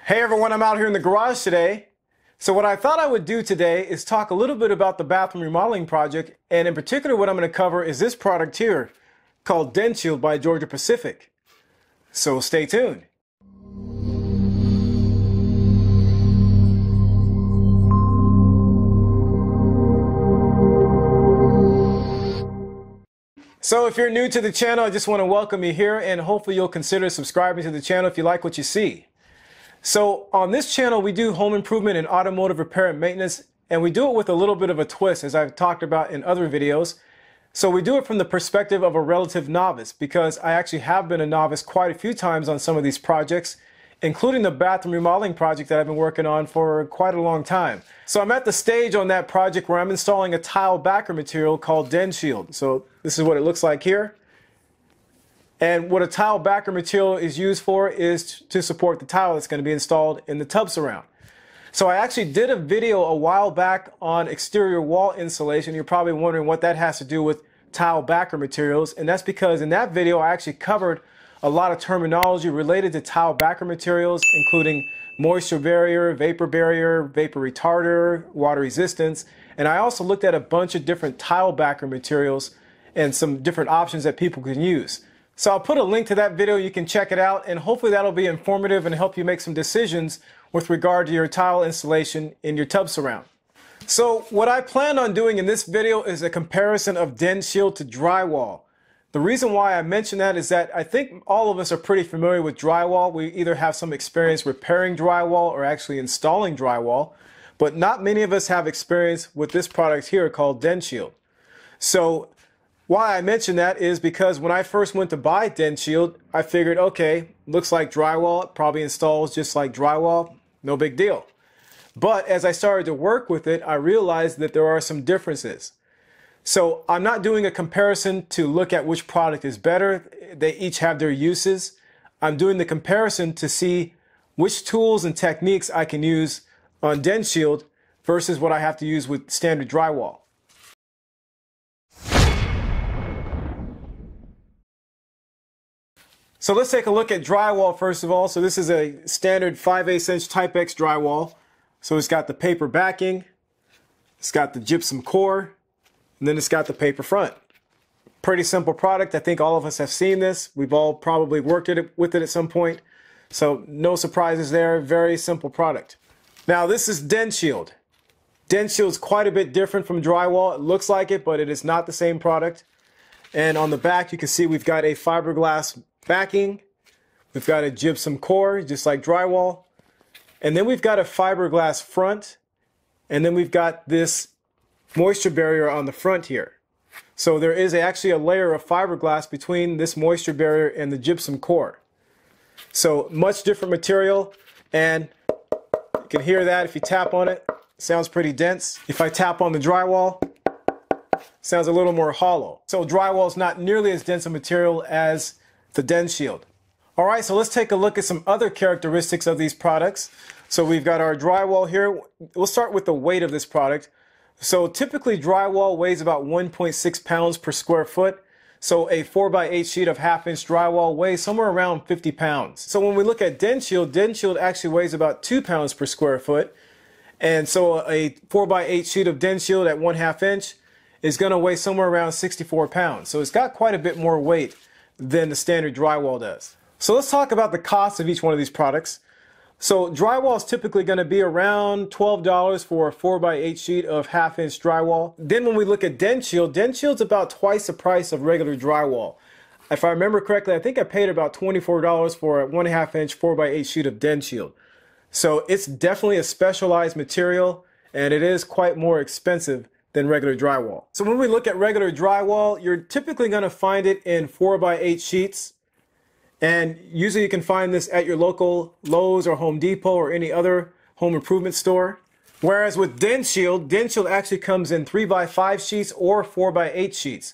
Hey everyone, I'm out here in the garage today. So what I thought I would do today is talk a little bit about the bathroom remodeling project, and in particular what I'm going to cover is this product here called DensShield by Georgia-Pacific. So stay tuned. So if you're new to the channel, I just want to welcome you here, and hopefully you'll consider subscribing to the channel if you like what you see. So on this channel, we do home improvement and automotive repair and maintenance, and we do it with a little bit of a twist, as I've talked about in other videos. So we do it from the perspective of a relative novice, because I actually have been a novice quite a few times on some of these projects, including the bathroom remodeling project that I've been working on for quite a long time. So I'm at the stage on that project where I'm installing a tile backer material called DensShield. So this is what it looks like here. And what a tile backer material is used for is to support the tile that's going to be installed in the tub surround. So I actually did a video a while back on exterior wall insulation. You're probably wondering what that has to do with tile backer materials. And that's because in that video I actually covered a lot of terminology related to tile backer materials, including moisture barrier, vapor retarder, water resistance. And I also looked at a bunch of different tile backer materials and some different options that people can use. So I'll put a link to that video, you can check it out, and hopefully that'll be informative and help you make some decisions with regard to your tile installation in your tub surround. So what I plan on doing in this video is a comparison of DensShield to drywall. The reason why I mention that is that I think all of us are pretty familiar with drywall. We either have some experience repairing drywall or actually installing drywall, but not many of us have experience with this product here called DensShield. So why I mention that is because when I first went to buy DensShield, I figured, okay, looks like drywall, it probably installs just like drywall, no big deal. But as I started to work with it, I realized that there are some differences. So I'm not doing a comparison to look at which product is better. They each have their uses. I'm doing the comparison to see which tools and techniques I can use on DensShield versus what I have to use with standard drywall. So let's take a look at drywall first of all. So this is a standard 5/8 inch Type X drywall. So it's got the paper backing, it's got the gypsum core, and then it's got the paper front. Pretty simple product. I think all of us have seen this. We've all probably worked with it at some point. So no surprises there. Very simple product. Now this is DensShield. DensShield is quite a bit different from drywall. It looks like it, but it is not the same product. And on the back you can see we've got a fiberglass backing, we've got a gypsum core just like drywall, and then we've got a fiberglass front, and then we've got this moisture barrier on the front here. So there is actually a layer of fiberglass between this moisture barrier and the gypsum core. So much different material, and you can hear that if you tap on it. It sounds pretty dense. If I tap on the drywall, it sounds a little more hollow. So drywall is not nearly as dense a material as the DensShield. Alright, so let's take a look at some other characteristics of these products. So we've got our drywall here. We'll start with the weight of this product. So typically drywall weighs about 1.6 pounds per square foot. So a 4x8 sheet of 1/2 inch drywall weighs somewhere around 50 pounds. So when we look at DensShield, DensShield actually weighs about 2 pounds per square foot. And so a 4x8 sheet of DensShield at 1/2 inch is going to weigh somewhere around 64 pounds. So it's got quite a bit more weight than the standard drywall does. So let's talk about the cost of each one of these products. So drywall is typically going to be around $12 for a 4x8 sheet of 1/2 inch drywall. Then when we look at DensShield, DensShield's about twice the price of regular drywall. If I remember correctly, I think I paid about $24 for a 1/2 inch 4x8 sheet of DensShield. So it's definitely a specialized material, and it is quite more expensive than regular drywall. So when we look at regular drywall, you're typically going to find it in 4x8 sheets, and usually you can find this at your local Lowe's or Home Depot or any other home improvement store. Whereas with DensShield, DensShield actually comes in 3x5 sheets or 4x8 sheets.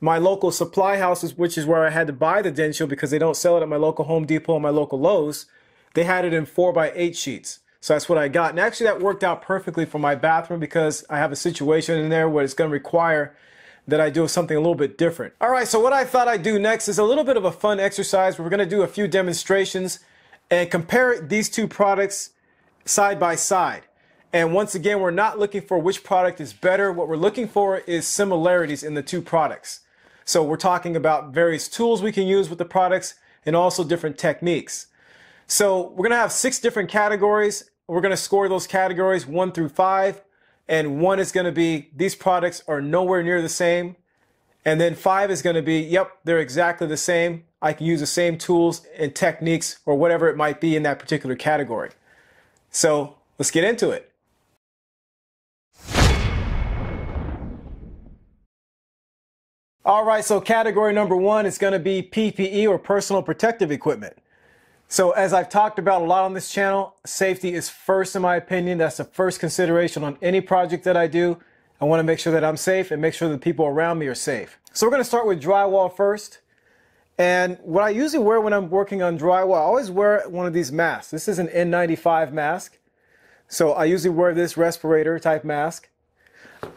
My local supply houses, which is where I had to buy the DensShield because they don't sell it at my local Home Depot and my local Lowe's, they had it in 4x8 sheets. So that's what I got. And actually that worked out perfectly for my bathroom because I have a situation in there where it's going to require that I do something a little bit different. All right, so what I thought I'd do next is a little bit of a fun exercise. We're going to do a few demonstrations and compare these two products side by side. And once again, we're not looking for which product is better. What we're looking for is similarities in the two products. So we're talking about various tools we can use with the products and also different techniques. So we're going to have 6 different categories. We're going to score those categories 1 through 5. And 1 is going to be these products are nowhere near the same. And then 5 is going to be, yep, they're exactly the same. I can use the same tools and techniques or whatever it might be in that particular category. So let's get into it. All right, so category number 1 is going to be PPE or personal protective equipment. So as I've talked about a lot on this channel, safety is first in my opinion. That's the first consideration on any project that I do. I want to make sure that I'm safe and make sure that the people around me are safe. So we're going to start with drywall first. And what I usually wear when I'm working on drywall, I always wear one of these masks. This is an N95 mask. So I usually wear this respirator type mask.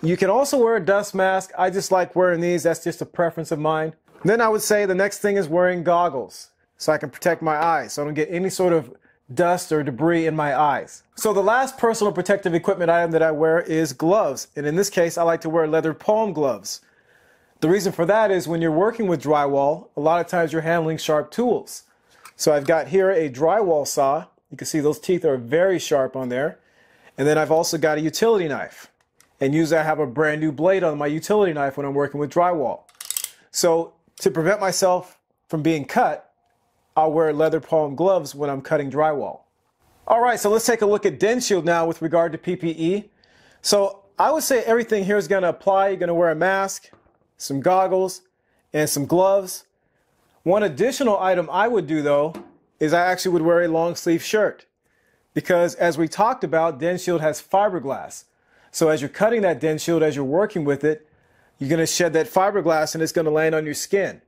You can also wear a dust mask. I just like wearing these. That's just a preference of mine. Then I would say the next thing is wearing goggles so I can protect my eyes so I don't get any sort of dust or debris in my eyes. So the last personal protective equipment item that I wear is gloves. And in this case, I like to wear leather palm gloves. The reason for that is when you're working with drywall, a lot of times you're handling sharp tools. So I've got here a drywall saw. You can see those teeth are very sharp on there. And then I've also got a utility knife. And usually I have a brand new blade on my utility knife when I'm working with drywall. So to prevent myself from being cut, I'll wear leather palm gloves when I'm cutting drywall. All right, so let's take a look at DensShield now with regard to PPE. So I would say everything here is going to apply. You're going to wear a mask, some goggles, and some gloves. One additional item I would do though is I actually would wear a long sleeve shirt because as we talked about, DensShield has fiberglass. So as you're cutting that DensShield, as you're working with it, you're going to shed that fiberglass and it's going to land on your skin.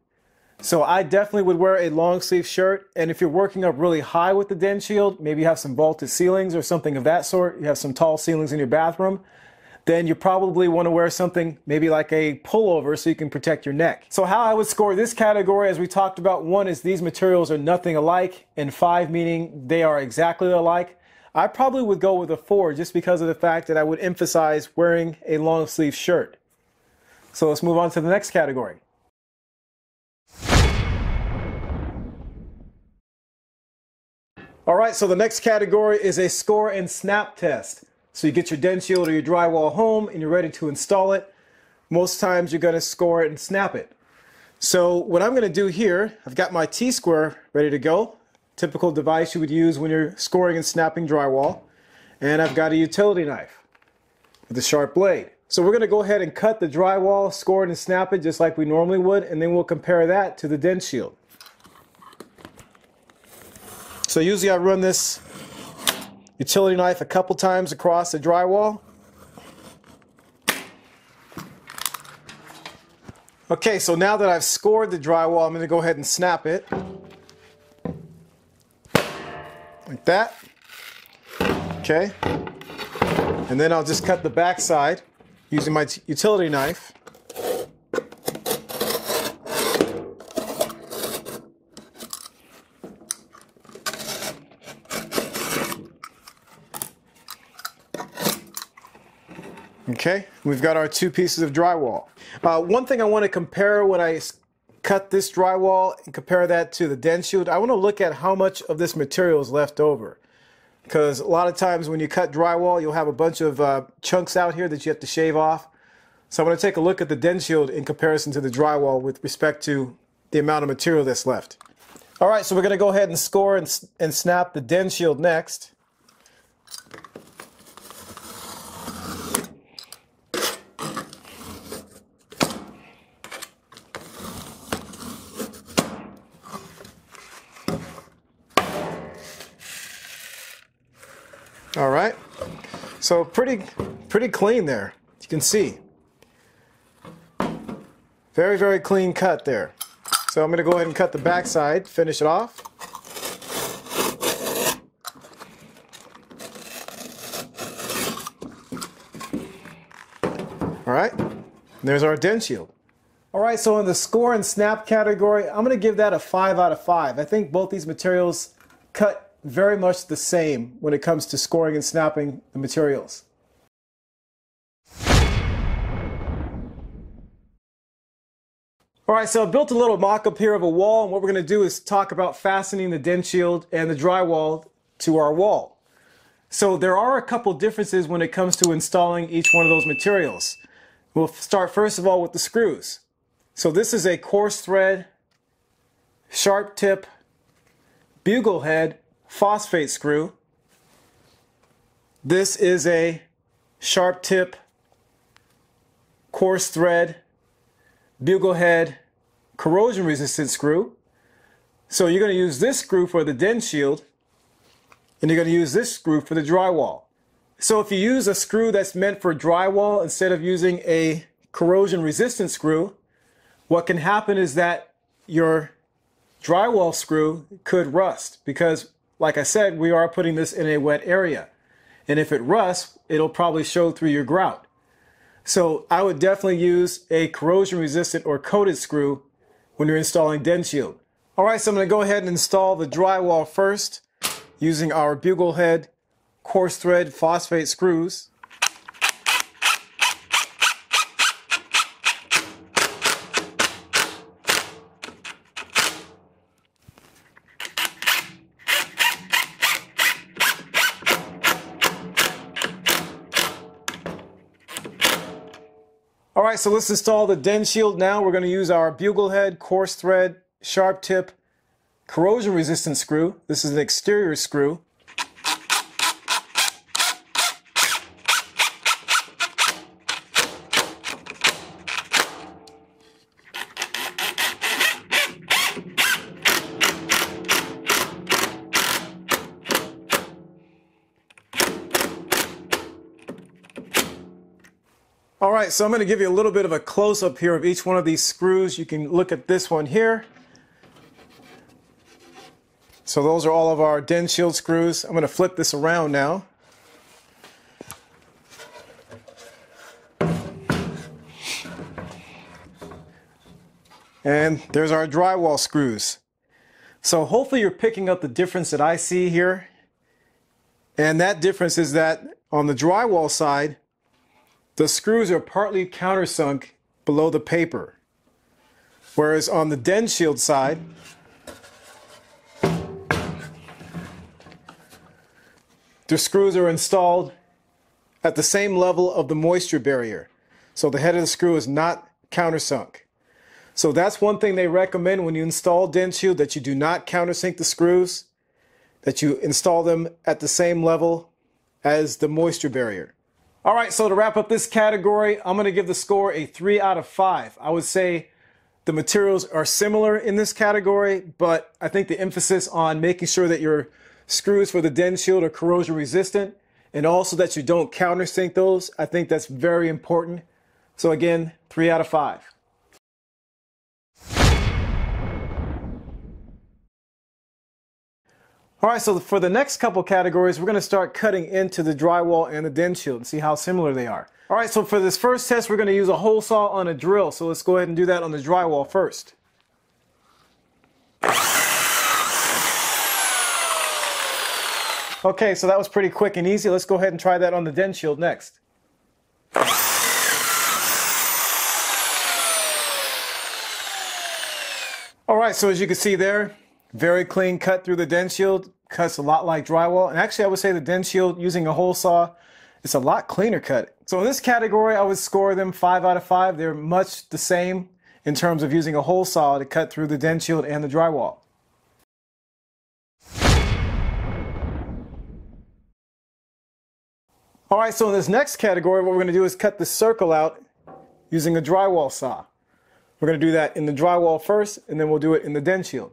So I definitely would wear a long sleeve shirt. And if you're working up really high with the DensShield, maybe you have some vaulted ceilings or something of that sort, you have some tall ceilings in your bathroom, then you probably want to wear something maybe like a pullover so you can protect your neck. So how I would score this category, as we talked about, 1 is these materials are nothing alike, and 5 meaning they are exactly alike. I probably would go with a 4 just because of the fact that I would emphasize wearing a long sleeve shirt. So let's move on to the next category. All right, so the next category is a score and snap test. So you get your DensShield or your drywall home and you're ready to install it. Most times you're going to score it and snap it. So what I'm going to do here, I've got my T-square ready to go. Typical device you would use when you're scoring and snapping drywall. And I've got a utility knife with a sharp blade. So we're going to go ahead and cut the drywall, score it and snap it just like we normally would, and then we'll compare that to the DensShield. So usually I run this utility knife a couple times across the drywall. Okay, so now that I've scored the drywall, I'm going to go ahead and snap it. Like that. Okay. And then I'll just cut the back side using my utility knife. Okay, we've got our 2 pieces of drywall. One thing I want to compare when I cut this drywall and compare that to the DensShield, I want to look at how much of this material is left over. Because a lot of times when you cut drywall, you'll have a bunch of chunks out here that you have to shave off. So I'm going to take a look at the DensShield in comparison to the drywall with respect to the amount of material that's left. All right, so we're going to go ahead and score and snap the DensShield next. All right, so pretty clean there. You can see. Very, very clean cut there. So I'm going to go ahead and cut the back side, finish it off. All right, and there's our DensShield. All right, so in the score and snap category, I'm going to give that a 5 out of 5. I think both these materials cut very much the same when it comes to scoring and snapping the materials. All right, so I built a little mock-up here of a wall, and what we're going to do is talk about fastening the DensShield and the drywall to our wall. So there are a couple differences when it comes to installing each one of those materials. We'll start first of all with the screws. So this is a coarse thread, sharp tip, bugle head, phosphate screw. This is a sharp tip, coarse thread, bugle head, corrosion resistant screw. So you're going to use this screw for the DensShield, and you're going to use this screw for the drywall. So if you use a screw that's meant for drywall instead of using a corrosion resistant screw, what can happen is that your drywall screw could rust because, like I said, we are putting this in a wet area. And if it rusts, it'll probably show through your grout. So I would definitely use a corrosion resistant or coated screw when you're installing DensShield. All right, so I'm going to go ahead and install the drywall first using our bugle head, coarse thread, phosphate screws. All right, so let's install the DensShield now. We're going to use our bugle head, coarse thread, sharp tip, corrosion resistant screw. This is an exterior screw. All right, so I'm going to give you a little bit of a close-up here of each one of these screws. You can look at this one here. So those are all of our DensShield screws. I'm going to flip this around now. And there's our drywall screws. So hopefully you're picking up the difference that I see here. And that difference is that on the drywall side, the screws are partly countersunk below the paper. Whereas on the DensShield side, the screws are installed at the same level of the moisture barrier. So the head of the screw is not countersunk. So that's one thing they recommend when you install DensShield, that you do not countersink the screws, that you install them at the same level as the moisture barrier. All right, so to wrap up this category, I'm going to give the score a 3 out of 5. I would say the materials are similar in this category, but I think the emphasis on making sure that your screws for the DensShield are corrosion resistant and also that you don't countersink those, I think that's very important. So again, 3 out of 5. All right, so for the next couple categories, we're going to start cutting into the drywall and the DensShield and see how similar they are. All right, so for this first test, we're going to use a hole saw on a drill. So let's go ahead and do that on the drywall first. Okay, so that was pretty quick and easy. Let's go ahead and try that on the DensShield next. All right, so as you can see there, very clean cut through the DensShield, cuts a lot like drywall. And actually I would say the DensShield using a hole saw, it's a lot cleaner cut. So in this category, I would score them 5 out of 5. They're much the same in terms of using a hole saw to cut through the DensShield and the drywall. All right, so in this next category, what we're going to do is cut the circle out using a drywall saw. We're going to do that in the drywall first, and then we'll do it in the DensShield.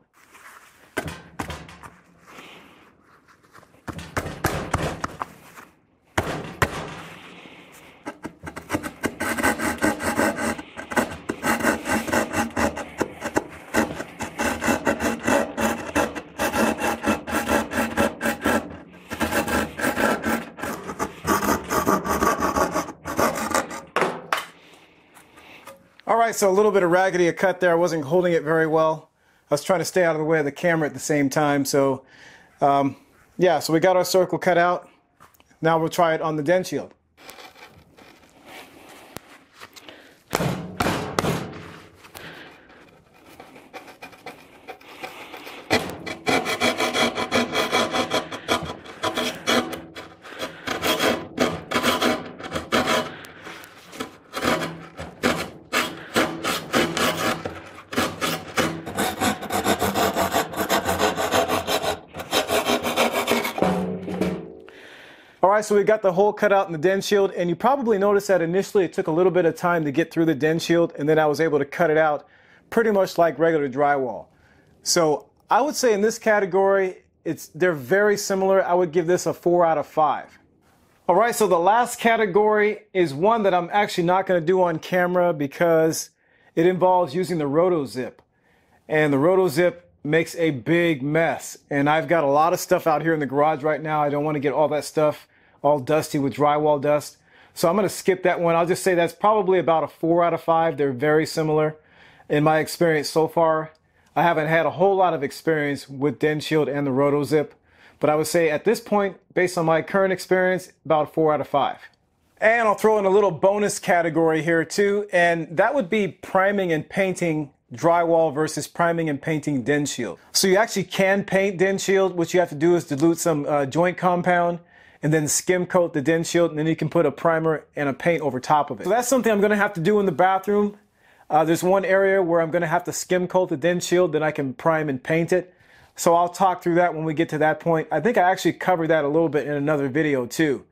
All right, so a little bit of raggedy a cut there. I wasn't holding it very well. I was trying to stay out of the way of the camera at the same time, so Yeah, so we got our circle cut out. Now we'll try it on the DensShield. Alright, so we got the hole cut out in the DensShield, and you probably noticed that initially it took a little bit of time to get through the DensShield, and then I was able to cut it out pretty much like regular drywall. So I would say in this category, they're very similar. I would give this a 4 out of 5. Alright, so the last category is one that I'm actually not going to do on camera because it involves using the RotoZip. And the RotoZip makes a big mess, and I've got a lot of stuff out here in the garage right now. I don't want to get all that stuff all dusty with drywall dust, so I'm going to skip that one. I'll just say that's probably about a 4 out of 5. They're very similar in my experience so far. I haven't had a whole lot of experience with DensShield and the RotoZip, but I would say at this point, based on my current experience, about a 4 out of 5. And I'll throw in a little bonus category here too, and that would be priming and painting drywall versus priming and painting DensShield. So you actually can paint DensShield. What you have to do is dilute some joint compound and then skim coat the DensShield, and then you can put a primer and a paint over top of it. So that's something I'm going to have to do in the bathroom. There's one area where I'm going to have to skim coat the DensShield, then I can prime and paint it. So I'll talk through that when we get to that point. I think I actually covered that a little bit in another video too.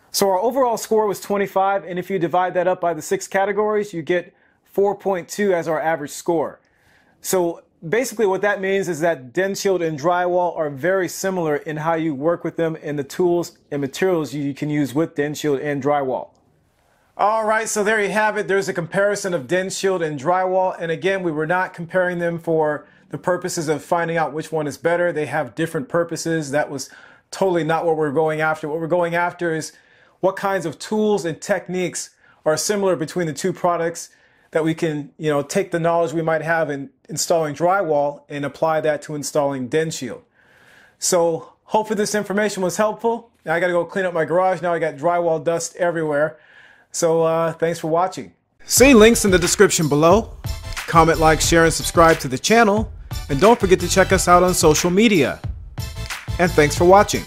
So our overall score was 25, and if you divide that up by the 6 categories, you get 4.2 as our average score. So basically what that means is that DensShield and drywall are very similar in how you work with them and the tools and materials you can use with DensShield and drywall. Alright, so there you have it. There's a comparison of DensShield and drywall, and again, we were not comparing them for the purposes of finding out which one is better. They have different purposes. That was totally not what we're going after. What we're going after is what kinds of tools and techniques are similar between the two products, that we can, take the knowledge we might have in installing drywall and apply that to installing DensShield. So hopefully this information was helpful. Now I got to go clean up my garage. Now I got drywall dust everywhere. So thanks for watching. See links in the description below. Comment, like, share, and subscribe to the channel. And don't forget to check us out on social media. And thanks for watching.